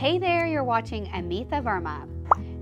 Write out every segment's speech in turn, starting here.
Hey there, you're watching Amitha Verma.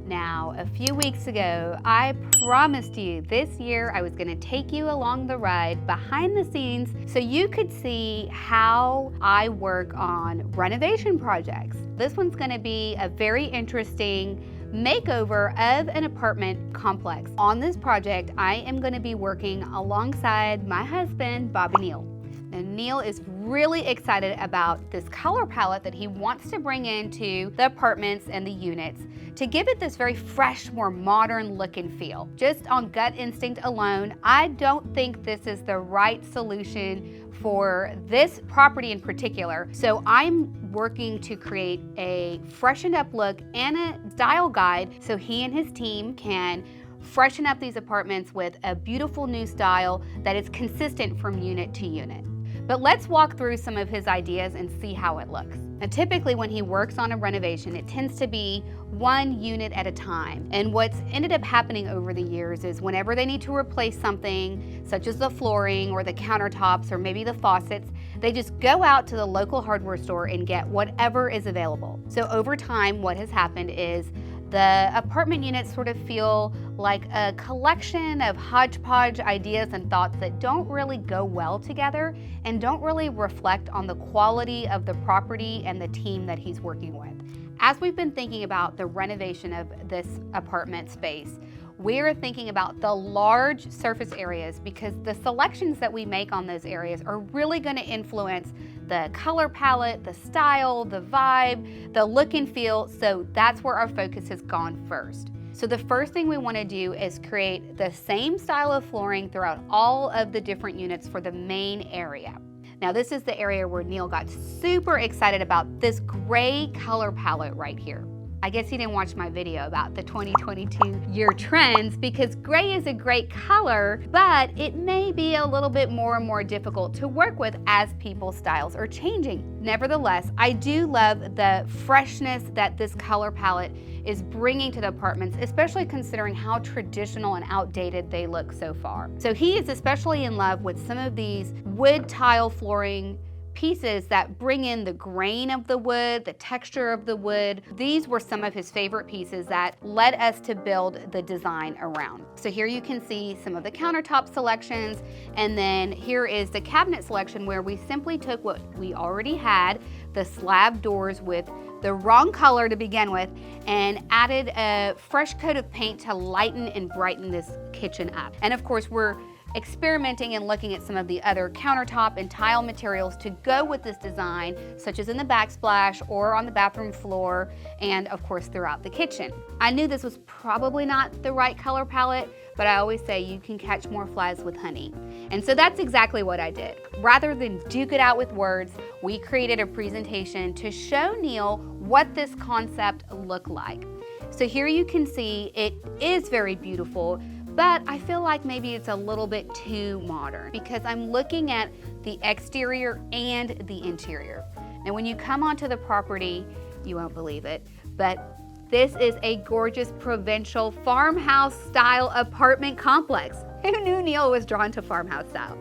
Now, a few weeks ago, I promised you this year I was going to take you along the ride behind the scenes so you could see how I work on renovation projects. This one's going to be a very interesting makeover of an apartment complex. On this project, I am going to be working alongside my husband, Neal. Now, Neal is really excited about this color palette that he wants to bring into the apartments and the units to give it this very fresh, more modern look and feel. Just on gut instinct alone, I don't think this is the right solution for this property in particular. So I'm working to create a freshened up look and a style guide so he and his team can freshen up these apartments with a beautiful new style that is consistent from unit to unit. But let's walk through some of his ideas and see how it looks. Now, typically when he works on a renovation, it tends to be one unit at a time. And what's ended up happening over the years is whenever they need to replace something, such as the flooring or the countertops or maybe the faucets, they just go out to the local hardware store and get whatever is available. So over time, what has happened is the apartment units sort of feel like a collection of hodgepodge ideas and thoughts that don't really go well together and don't really reflect on the quality of the property and the team that he's working with. As we've been thinking about the renovation of this apartment space, we're thinking about the large surface areas because the selections that we make on those areas are really going to influence the color palette, the style, the vibe, the look and feel. So that's where our focus has gone first. So the first thing we want to do is create the same style of flooring throughout all of the different units for the main area. Now this is the area where Neal got super excited about this gray color palette right here. I guess he didn't watch my video about the 2022 year trends because gray is a great color, but it may be a little bit more and more difficult to work with as people's styles are changing. Nevertheless, I do love the freshness that this color palette is bringing to the apartments, especially considering how traditional and outdated they look so far. So he is especially in love with some of these wood tile flooring pieces that bring in the grain of the wood, the texture of the wood. These were some of his favorite pieces that led us to build the design around. So here you can see some of the countertop selections, and then here is the cabinet selection where we simply took what we already had, the slab doors with the wrong color to begin with, and added a fresh coat of paint to lighten and brighten this kitchen up. And of course, we're experimenting and looking at some of the other countertop and tile materials to go with this design, such as in the backsplash or on the bathroom floor, and of course throughout the kitchen. I knew this was probably not the right color palette, but I always say you can catch more flies with honey. And so that's exactly what I did. Rather than duke it out with words, we created a presentation to show Neal what this concept looked like. So here you can see it is very beautiful, but I feel like maybe it's a little bit too modern because I'm looking at the exterior and the interior. Now when you come onto the property, you won't believe it, but this is a gorgeous provincial farmhouse style apartment complex. Who knew Neal was drawn to farmhouse style?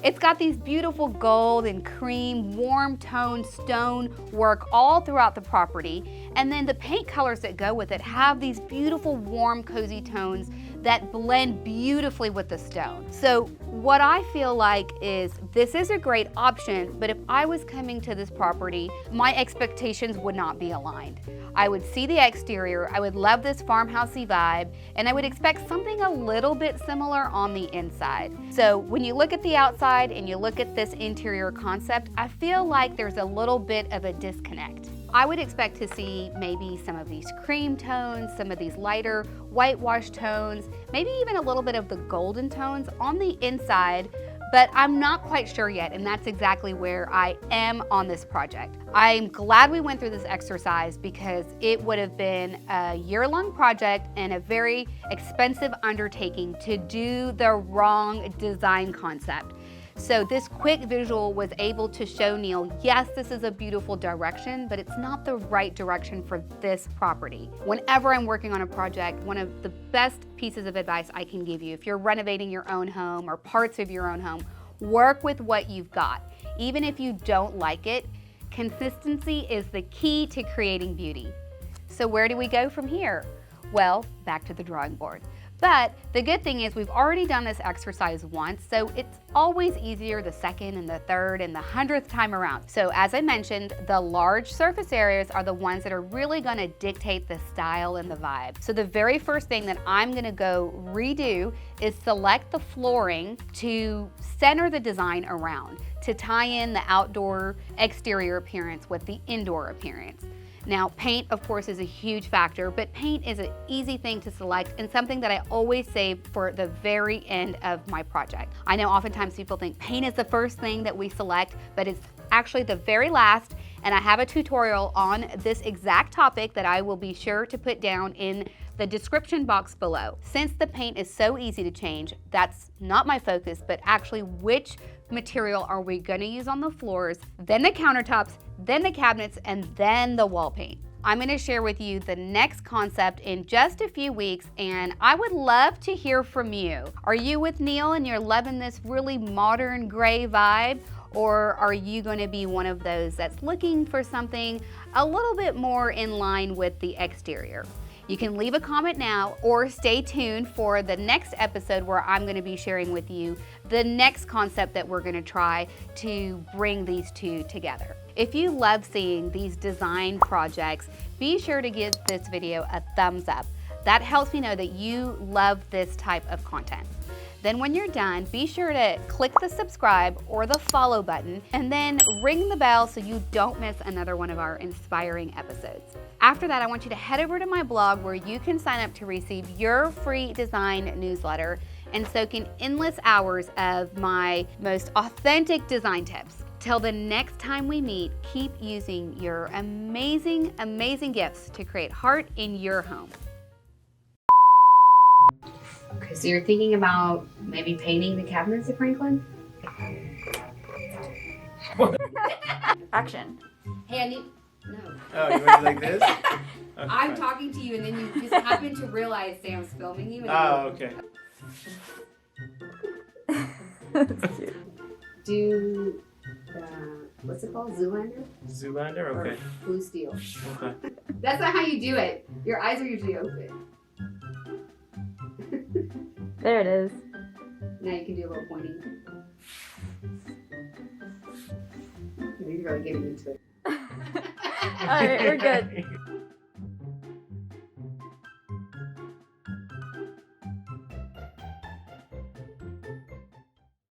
It's got these beautiful gold and cream, warm tone stone work all throughout the property. And then the paint colors that go with it have these beautiful, warm, cozy tones that blend beautifully with the stone. So what I feel like is this is a great option, but if I was coming to this property, my expectations would not be aligned. I would see the exterior, I would love this farmhousey vibe, and I would expect something a little bit similar on the inside. So when you look at the outside and you look at this interior concept, I feel like there's a little bit of a disconnect. I would expect to see maybe some of these cream tones, some of these lighter whitewash tones, maybe even a little bit of the golden tones on the inside, but I'm not quite sure yet, and that's exactly where I am on this project. I'm glad we went through this exercise because it would have been a year-long project and a very expensive undertaking to do the wrong design concept. So this quick visual was able to show Neal, yes, this is a beautiful direction, but it's not the right direction for this property. Whenever I'm working on a project, one of the best pieces of advice I can give you, if you're renovating your own home or parts of your own home, work with what you've got. Even if you don't like it, Consistency is the key to creating beauty. So where do we go from here? Well, back to the drawing board. But the good thing is we've already done this exercise once, so it's always easier the second and the third and the 100th time around. So as I mentioned, the large surface areas are the ones that are really gonna dictate the style and the vibe. So the very first thing that I'm gonna go redo is select the flooring to center the design around, to tie in the outdoor exterior appearance with the indoor appearance. Now, paint, of course, is a huge factor, but paint is an easy thing to select and something that I always save for the very end of my project. I know oftentimes people think paint is the first thing that we select, but it's actually the very last, and I have a tutorial on this exact topic that I will be sure to put down in the description box below. Since the paint is so easy to change, that's not my focus, but actually which material are we gonna use on the floors, then the countertops, then the cabinets, and then the wall paint. I'm gonna share with you the next concept in just a few weeks, and I would love to hear from you. Are you with Neal and you're loving this really modern gray vibe? Or are you gonna be one of those that's looking for something a little bit more in line with the exterior? You can leave a comment now or stay tuned for the next episode where I'm going to be sharing with you the next concept that we're going to try to bring these two together. If you love seeing these design projects, be sure to give this video a thumbs up. That helps me know that you love this type of content. Then when you're done, be sure to click the subscribe or the follow button and then ring the bell so you don't miss another one of our inspiring episodes. After that, I want you to head over to my blog where you can sign up to receive your free design newsletter and soak in endless hours of my most authentic design tips. Till the next time we meet, keep using your amazing, amazing gifts to create heart in your home. Okay, so you're thinking about maybe painting the cabinets at Franklin? Action. Hey, I need... No. Oh, you want to like this? Okay, I'm fine. talking to you and then you just happen to realize Sam's filming you. And Oh, okay. Do the, what's it called? Zoolander? Zoolander? Or Okay. Blue Steel. Okay. That's not how you do it. Your eyes are usually open. There it is. Now you can do a little pointing. You're really getting into it. All right, we're good.